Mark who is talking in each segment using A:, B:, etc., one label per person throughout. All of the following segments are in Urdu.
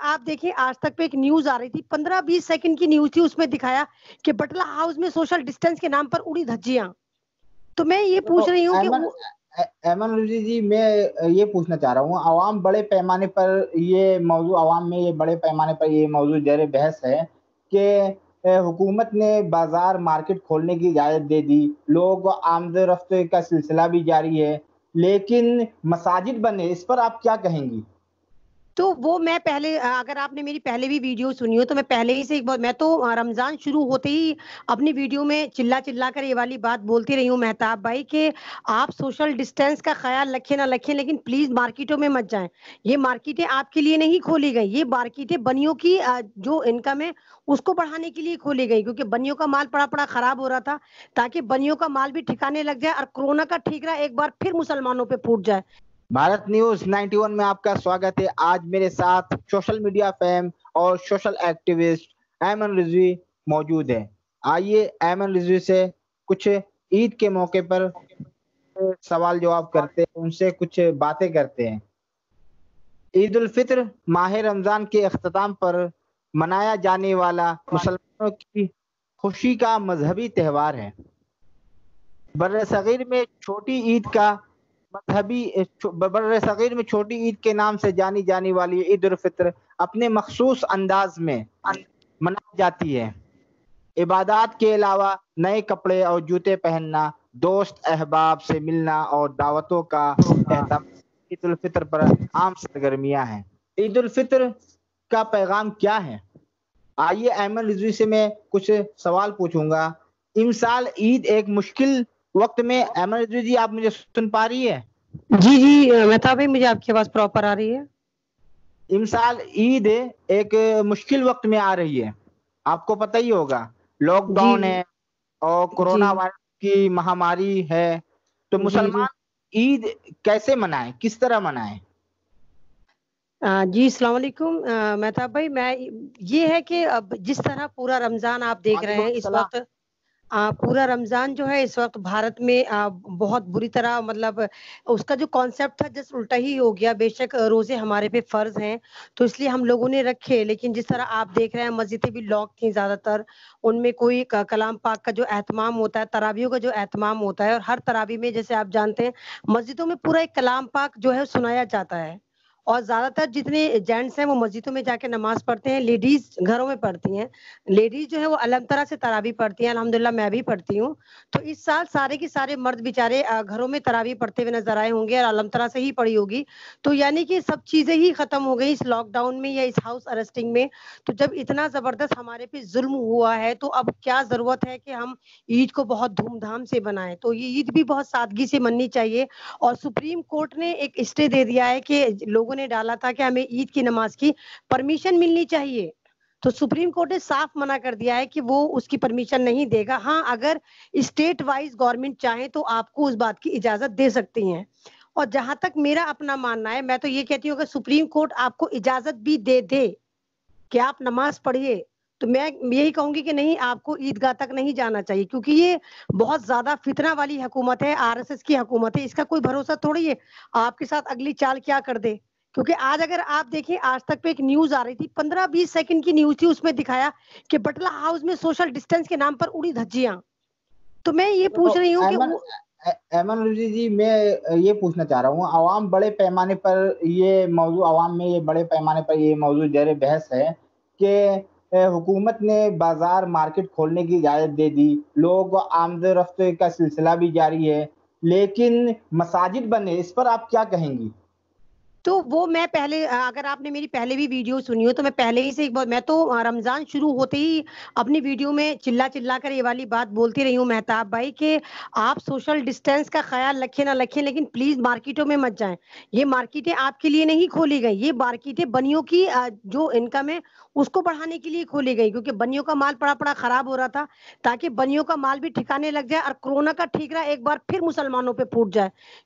A: آپ دیکھیں آج تک پہ ایک نیوز آ رہی تھی 15-20 سیکنڈ کی نیوز تھی, اس میں دکھایا کہ بٹلہ ہاؤس میں سوشل ڈسٹینس کے نام پر اڑی دھجیاں. تو میں یہ پوچھ رہی ہوں کہ
B: ایمن رضوی جی, میں یہ پوچھنا چاہ رہا ہوں, عوام بڑے پیمانے پر یہ موضوع عوام میں یہ بڑے پیمانے پر یہ موضوع زیر بحث ہے کہ حکومت نے بازار مارکیٹ کھولنے کی اجازت دے دی, لوگ آمد و رفت کا سلسلہ بھی جاری ہے, لیکن مساجد بند ہے, اس پر آپ کیا کہیں گی؟
A: تو وہ میں پہلے, اگر آپ نے میری پہلے بھی ویڈیو سنی ہو تو میں پہلے ہی سے میں تو رمضان شروع ہوتے ہی اپنی ویڈیو میں چلا کر یہ والی بات بولتی رہی ہوں مہتاب بھائی کہ آپ سوشل ڈسٹینس کا خیال رکھیں نہ رکھیں, لیکن پلیز مارکیٹوں میں مت جائیں. یہ مارکیٹیں آپ کے لیے نہیں کھولی گئی, یہ مارکیٹیں بنیوں کی جو انکم ہے اس کو بڑھانے کے لیے کھولی گئی, کیونکہ بنیوں کا مال پڑا خراب ہو رہا تھا, تاکہ بنیوں کا مال بھی ٹھکانے لگ جائے اور کورونا کا ٹھیکرا ایک بار پھر مسلمانوں پہ پھوٹ جائے.
B: بھارت نیوز 91 میں آپ کا سواگت ہے. آج میرے ساتھ سوشل میڈیا فیم اور سوشل ایکٹیوسٹ ایمن رضوی موجود ہیں. آئیے ایمن رضوی سے کچھ عید کے موقع پر سوال جواب کرتے ہیں, ان سے کچھ باتیں کرتے ہیں. عید الفطر ماہ رمضان کے اختتام پر منایا جانے والا مسلمانوں کی خوشی کا مذہبی تہوار ہے. برصغیر میں چھوٹی عید کے نام سے جانی جانے والی عید الفطر اپنے مخصوص انداز میں منائی جاتی ہے. عبادات کے علاوہ نئے کپڑے اور جوتے پہننا, دوست احباب سے ملنا اور دعوتوں کا اہتمام عید الفطر پر عام سرگرمیاں ہیں. عید الفطر کا پیغام کیا ہے؟ آئیے ایمن رضوی سے میں کچھ سوال پوچھوں گا. امسال عید ایک مشکل وقت میں, ایمن رضوی جی آپ مجھے سن پا رہی ہے؟
A: جی مہتاب بھائی مجھے آپ کی آواز پراپر آ رہی ہے.
B: امسال عید ایک مشکل وقت میں آ رہی ہے, آپ کو پتہ ہی ہوگا لاک
A: جی
B: ڈاؤن ہے اور
A: جی
B: کورونا وائرس کی مہاماری ہے, تو
A: جی جی
B: مسلمان عید کیسے منائیں, کس طرح منائیں؟
A: جی السلام علیکم مہتاب بھائی. میں یہ ہے کہ اب جس طرح پورا رمضان آپ دیکھ رہے
B: وعلیکم
A: ہیں اس
B: السلام.
A: وقت, پورا رمضان جو ہے اس وقت بھارت میں بہت بری طرح, مطلب اس کا جو کانسیپٹ تھا جس الٹا ہی ہو گیا. بے شک روزے ہمارے پہ فرض ہیں تو اس لیے ہم لوگوں نے رکھے, لیکن جس طرح آپ دیکھ رہے ہیں مسجدیں بھی لاک تھیں زیادہ تر, ان میں کوئی کلام پاک کا جو اہتمام ہوتا ہے, تراویحوں کا جو اہتمام ہوتا ہے, اور ہر تراویح میں جیسے آپ جانتے ہیں مسجدوں میں پورا ایک کلام پاک جو ہے سنایا جاتا ہے, اور زیادہ تر جتنے جینٹس ہیں وہ مسجدوں میں جا کے نماز پڑھتے ہیں, لیڈیز گھروں میں پڑھتی ہیں. لیڈیز جو ہے وہ الگ طرح سے تراویح پڑھتی ہیں, الحمدللہ میں بھی پڑھتی ہوں. تو اس سال سارے کے سارے مرد بیچارے گھروں میں تراویح پڑھتے ہوئے نظر آئے ہوں گے, اور الحمد طرح سے ہی پڑھی ہوگی. تو یعنی کہ سب چیزیں ہی ختم ہو گئی اس لاک ڈاؤن میں یا اس ہاؤس ارسٹنگ میں. تو جب اتنا زبردست ہمارے پہ ظلم ہوا ہے تو اب کیا ضرورت ہے کہ ہم عید کو بہت دھوم دھام سے بنائیں. تو یہ عید بھی بہت سادگی سے مننی چاہیے, اور سپریم کورٹ نے ایک اسٹے دے دیا ہے کہ لوگوں نے ڈالا تھا کہ ہمیں عید کی نماز کی پرمیشن ملنی چاہیے, تو سپریم کورٹ نے صاف منع کر دیا ہے کہ وہ اس کی پرمیشن نہیں دے گا. ہاں اگر اسٹیٹ وائز گورنمنٹ چاہے تو آپ کو اس بات کی اجازت دے سکتی ہیں. اور جہاں تک میرا اپنا ماننا ہے, میں تو یہ کہتی ہوں کہ سپریم کورٹ آپ کو اجازت بھی دے دے کہ آپ نماز پڑھیے, تو میں یہی کہوں گی کہ نہیں, آپ کو عیدگاہ تک نہیں جانا چاہیے, کیونکہ یہ بہت زیادہ فتنہ والی حکومت ہے, RSS کی حکومت ہے. اس کا کوئی بھروسہ تھوڑی ہے آپ کے ساتھ اگلی چال کیا کر دے. کیونکہ آج اگر آپ دیکھیں آج تک پہ ایک نیوز آ رہی تھی 15-20 سیکنڈ کی نیوز تھی, اس میں دکھایا کہ بٹلہ ہاؤس میں سوشل ڈسٹینس کے نام پر اڑی دھجیاں. تو میں یہ پوچھ رہی ہوں کہ
B: ایمن رضوی جی, میں یہ پوچھنا چاہ رہا ہوں, عوام بڑے پیمانے پر یہ موضوع عوام میں یہ بڑے پیمانے پر یہ موضوع زیر بحث ہے کہ حکومت نے بازار مارکیٹ کھولنے کی اجازت دے دی, لوگ آمد و رفت کا سلسلہ بھی جاری ہے, لیکن مساجد بند ہے, اس پر آپ کیا کہیں گی؟
A: تو وہ میں پہلے, اگر آپ نے میری پہلے بھی ویڈیو سنی ہو تو میں پہلے ہی سے میں تو رمضان شروع ہوتے ہی اپنی ویڈیو میں چلا کر یہ والی بات بولتی رہی ہوں مہتاب بھائی کہ آپ سوشل ڈسٹینس کا خیال رکھیں نہ رکھیں, لیکن پلیز مارکیٹوں میں مت جائیں. یہ مارکیٹیں آپ کے لیے نہیں کھولی گئی, یہ مارکیٹیں بنیوں کی جو انکم ہے اس کو بڑھانے کے لیے کھولی گئی, کیونکہ بنیوں کا مال پڑا خراب ہو رہا تھا, تاکہ بنیوں کا مال بھی ٹھکانے لگ جائے اور کورونا کا ٹھیکرا ایک بار پھر مسلمانوں پہ پھوٹ جائے.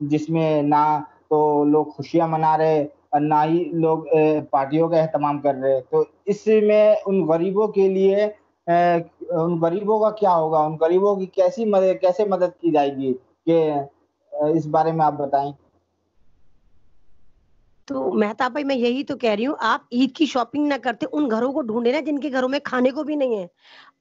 B: جس میں نہ تو لوگ خوشیاں منا رہے اور نہ ہی لوگ پارٹیوں کا اہتمام کر رہے. تو اس میں ان غریبوں کے لیے ان غریبوں کا کیا ہوگا, ان غریبوں کی کیسے مدد کی جائے گی, کہ اس بارے میں آپ بتائیں.
A: تو مہتاب بھائی میں یہی تو کہہ رہی ہوں, آپ عید کی شاپنگ نہ کرتے, ان گھروں کو ڈھونڈے نا جن کے گھروں میں کھانے کو بھی نہیں ہے.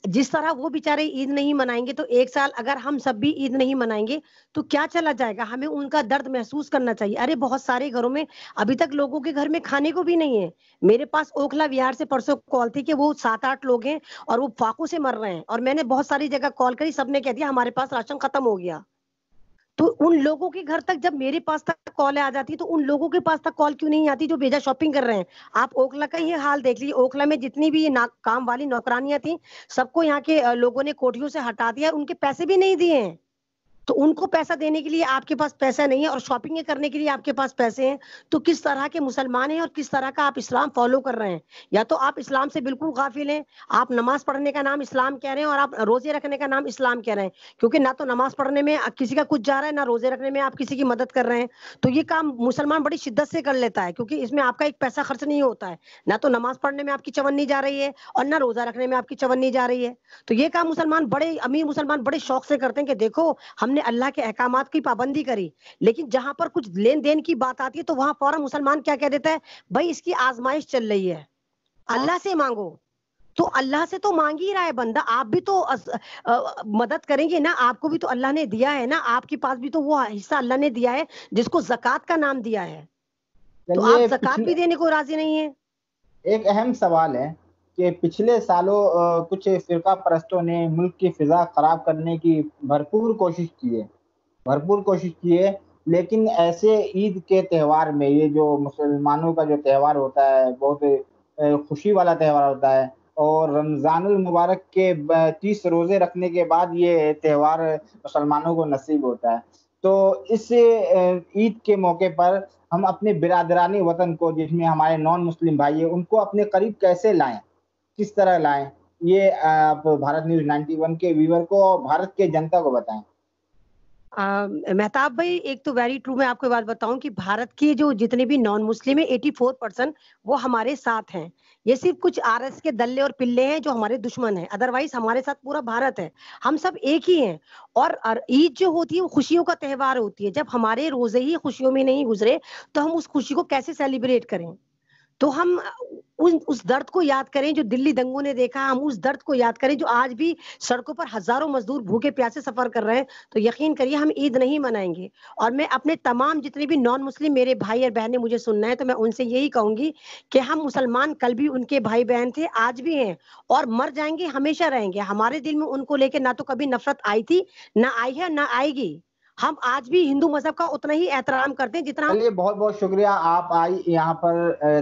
A: جس طرح وہ بیچارے عید نہیں منائیں گے تو ایک سال اگر ہم سب بھی عید نہیں منائیں گے تو کیا چلا جائے گا. ہمیں ان کا درد محسوس کرنا چاہیے. ارے بہت سارے گھروں میں ابھی تک لوگوں کے گھر میں کھانے کو بھی نہیں ہے. میرے پاس اوکھلا وہار سے پرسوں کال تھی کہ وہ 7-8 لوگ ہیں اور وہ فاقوں سے مر رہے ہیں, اور میں نے بہت ساری جگہ کال کری, سب نے کہہ دیا ہمارے پاس راشن ختم ہو گیا. تو ان لوگوں کے گھر تک جب میرے پاس تک کال آ جاتی ہے تو ان لوگوں کے پاس تک کال کیوں نہیں آتی جو بیجا شاپنگ کر رہے ہیں. آپ اوکھلا کا یہ حال دیکھ لیجیے, اوکھلا میں جتنی بھی کام والی نوکرانیاں تھیں سب کو یہاں کے لوگوں نے کوٹھیوں سے ہٹا دیا, اور ان کے پیسے بھی نہیں دیے ہیں. تو ان کو پیسہ دینے کے لیے آپ کے پاس پیسہ نہیں ہے اور شاپنگ کرنے کے لیے آپ کے پاس پیسے ہیں, تو کس طرح کے مسلمان ہیں اور کس طرح کا آپ اسلام فالو کر رہے ہیں. یا تو آپ اسلام سے بالکل غافل ہیں, آپ نماز پڑھنے کا نام اسلام کہہ رہے ہیں اور آپ روزے رکھنے کا نام اسلام کہہ رہے ہیں, کیونکہ نہ تو نماز پڑھنے میں کسی کا کچھ جا رہا ہے, نہ روزے رکھنے میں آپ کسی کی مدد کر رہے ہیں. تو یہ کام مسلمان بڑی شدت سے کر لیتا ہے, کیونکہ اس میں آپ کا ایک پیسہ خرچ نہیں ہوتا ہے. نہ تو نماز پڑھنے میں آپ کی چونی جا رہی ہے اور نہ روزہ رکھنے میں آپ کی چونی جا رہی ہے. تو یہ کام مسلمان بڑے امیر مسلمان بڑے شوق سے کرتے ہیں کہ دیکھو ہم نے اللہ کے احکامات کی پابندی کری. لیکن جہاں پر کچھ لین دین کی بات آتی ہے تو وہاں فوراً مسلمان کیا کہہ دیتا ہے, بھائی اس کی آزمائش چل رہی ہے, اللہ سے مانگو. تو اللہ سے تو مانگ ہی رہا ہے بندہ, آپ بھی تو مدد کریں گے نا, آپ کو بھی تو اللہ نے دیا ہے نا, آپ کے پاس بھی تو وہ حصہ اللہ نے دیا ہے جس کو زکوٰۃ کا نام دیا ہے. تو آپ
B: چلیے,
A: زکوٰۃ بھی دینے کو راضی نہیں ہیں.
B: ایک اہم سوال ہے کہ پچھلے سالوں کچھ فرقہ پرستوں نے ملک کی فضا خراب کرنے کی بھرپور کوشش کی ہے. لیکن ایسے عید کے تہوار میں, یہ جو مسلمانوں کا جو تہوار ہوتا ہے بہت خوشی والا تہوار ہوتا ہے, اور رمضان المبارک کے 30 روزے رکھنے کے بعد یہ تہوار مسلمانوں کو نصیب ہوتا ہے. تو اس عید کے موقع پر ہم اپنے برادرانی وطن کو, جس میں ہمارے نان مسلم بھائی ہیں, ان کو اپنے قریب کیسے لائیں, کس طرح لائیں, یہ آپ بھارت نیوز 91 کے ویور کو اور بھارت کے جنتا کو بتائیں.
A: مہتاب بھائی ایک تو ویری ٹرو, میں آپ کو بات بتاؤں کہ بھارت کے جو جتنے بھی نان مسلم ہیں 84% وہ ہمارے ساتھ ہیں. یہ صرف کچھ آر ایس کے دلے اور پلے ہیں جو ہمارے دشمن ہیں, ادروائز ہمارے ساتھ پورا بھارت ہے, ہم سب ایک ہی ہیں. اور عید جو ہوتی ہے وہ خوشیوں کا تہوار ہوتی ہے. جب ہمارے روزے ہی خوشیوں میں نہیں گزرے تو ہم اس خوشی کو کیسے سیلیبریٹ کریں. تو ہم اس درد کو یاد کریں جو دلی دنگوں نے دیکھا, ہم اس درد کو یاد کریں جو آج بھی سڑکوں پر ہزاروں مزدور بھوکے پیاسے سفر کر رہے ہیں. تو یقین کریے ہم عید نہیں منائیں گے. اور میں اپنے تمام جتنے بھی نان مسلم میرے بھائی اور بہنیں مجھے سننا ہے تو میں ان سے یہی کہوں گی کہ ہم مسلمان کل بھی ان کے بھائی بہن تھے, آج بھی ہیں, اور مر جائیں گے, ہمیشہ رہیں گے. ہمارے دل میں ان کو لے کے نہ تو کبھی نفرت آئی تھی, نہ آئی ہے, نہ آئے گی. ہم آج بھی ہندو مذہب کا اتنا ہی احترام کرتے ہیں جتنا.
B: چلیے, بہت بہت شکریہ, آپ آئی یہاں پر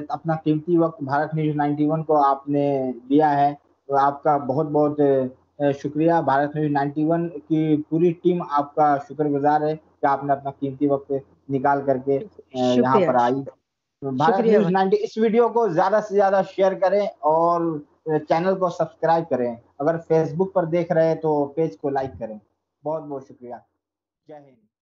B: اپنا قیمتی وقت بھارت نیوز 91 کو آپ نے دیا ہے, تو آپ کا بہت بہت شکریہ. بھارت نیوز 91 کی پوری ٹیم آپ کا شکر گزار ہے کہ آپ نے اپنا قیمتی وقت نکال کر کے یہاں
A: شکریہ
B: پر آئی. بھارت
A: شکریہ
B: نیوز
A: بھائی.
B: 90 اس ویڈیو کو زیادہ سے زیادہ شیئر کریں اور چینل کو سبسکرائب کریں. اگر فیس بک پر دیکھ رہے ہیں تو پیج کو لائک کریں. بہت بہت شکریہ. جے ہند.